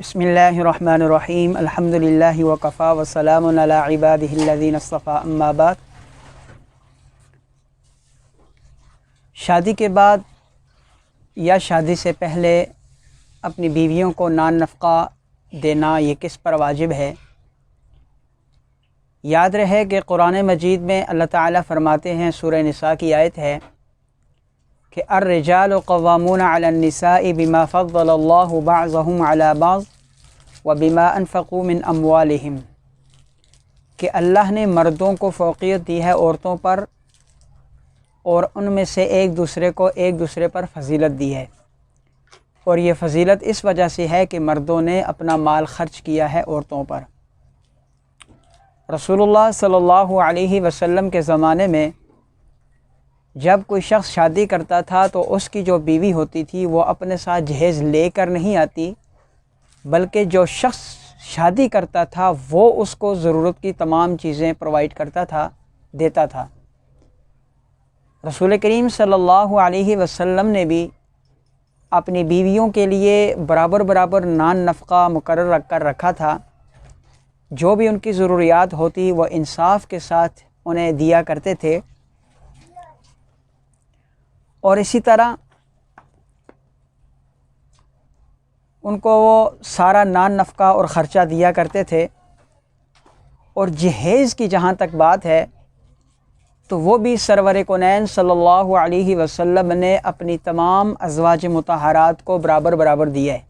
بسم اللہ الرحمن الرحیم الحمدللہ وکفا وسلام علی عبادہ الذین اصطفیٰ اما بعد۔ شادی کے بعد یا شادی سے پہلے اپنی بیویوں کو نان نفقہ دینا یہ کس پر واجب ہے؟ یاد رہے کہ قرآن مجید میں اللہ تعالیٰ فرماتے ہیں، سورہ نساء کی آیت ہے کہ الرجال قوامون علی النساء بما فضل اللہ بعضهم علی بعض وبما انفقوا من اموالہم، کہ اللہ نے مردوں کو فوقیت دی ہے عورتوں پر اور ان میں سے ایک دوسرے پر فضیلت دی ہے، اور یہ فضیلت اس وجہ سے ہے کہ مردوں نے اپنا مال خرچ کیا ہے عورتوں پر۔ رسول اللہ صلی اللہ علیہ وسلم کے زمانے میں جب کوئی شخص شادی کرتا تھا تو اس کی جو بیوی ہوتی تھی وہ اپنے ساتھ جہیز لے کر نہیں آتی، بلکہ جو شخص شادی کرتا تھا وہ اس کو ضرورت کی تمام چیزیں پرووائڈ کرتا تھا، دیتا تھا۔ رسول کریم صلی اللہ علیہ وسلم نے بھی اپنی بیویوں کے لیے برابر نان نفقہ مقرر کر رکھا تھا، جو بھی ان کی ضروریات ہوتی وہ انصاف کے ساتھ انہیں دیا کرتے تھے، اور اسی طرح ان کو وہ سارا نان نفقہ اور خرچہ دیا کرتے تھے۔ اور جہیز کی جہاں تک بات ہے تو وہ بھی سرور کونین صلی اللہ علیہ وسلم نے اپنی تمام ازواج مطہرات کو برابر دیا ہے،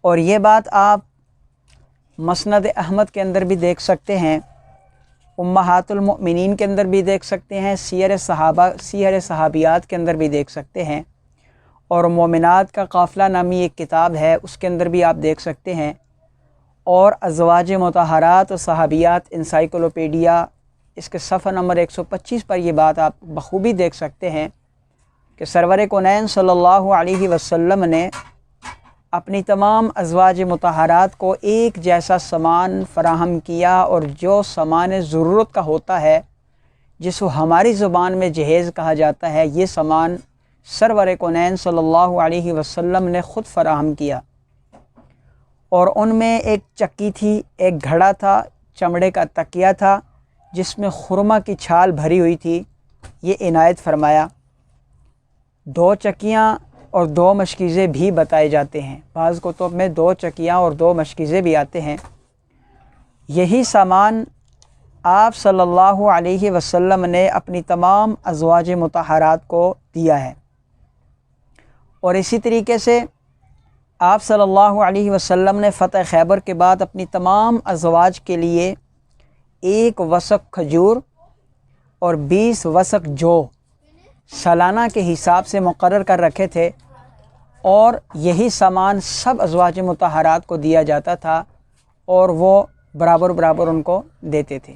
اور یہ بات آپ مسند احمد کے اندر بھی دیکھ سکتے ہیں، امہات المؤمنین کے اندر بھی دیکھ سکتے ہیں، سیر صحابیات کے اندر بھی دیکھ سکتے ہیں، اور مومنات کا قافلہ نامی ایک کتاب ہے اس کے اندر بھی آپ دیکھ سکتے ہیں، اور ازواج مطہرات و صحابیات انسائکلوپیڈیا اس کے صفحہ نمبر 125 پر یہ بات آپ بخوبی دیکھ سکتے ہیں کہ سرور کونین صلی اللہ علیہ وسلم نے اپنی تمام ازواج مطہرات کو ایک جیسا سامان فراہم کیا، اور جو سامان ضرورت کا ہوتا ہے جس کو ہماری زبان میں جہیز کہا جاتا ہے، یہ سامان سرور کونین صلی اللہ علیہ وسلم نے خود فراہم کیا۔ اور ان میں ایک چکی تھی، ایک گھڑا تھا، چمڑے کا تکیہ تھا جس میں خرما کی چھال بھری ہوئی تھی، یہ عنایت فرمایا۔ 2 چکیاں اور 2 مشکیزیں بھی بتائے جاتے ہیں، بعض کتب میں 2 چکیاں اور 2 مشکیزیں بھی آتے ہیں۔ یہی سامان آپ صلی اللہ علیہ وسلم نے اپنی تمام ازواج مطہرات کو دیا ہے، اور اسی طریقے سے آپ صلی اللہ علیہ وسلم نے فتح خیبر کے بعد اپنی تمام ازواج کے لیے 1 وسق کھجور اور 20 وسق جو سالانہ کے حساب سے مقرر کر رکھے تھے، اور یہی سامان سب ازواج مطہرات کو دیا جاتا تھا، اور وہ برابر ان کو دیتے تھے۔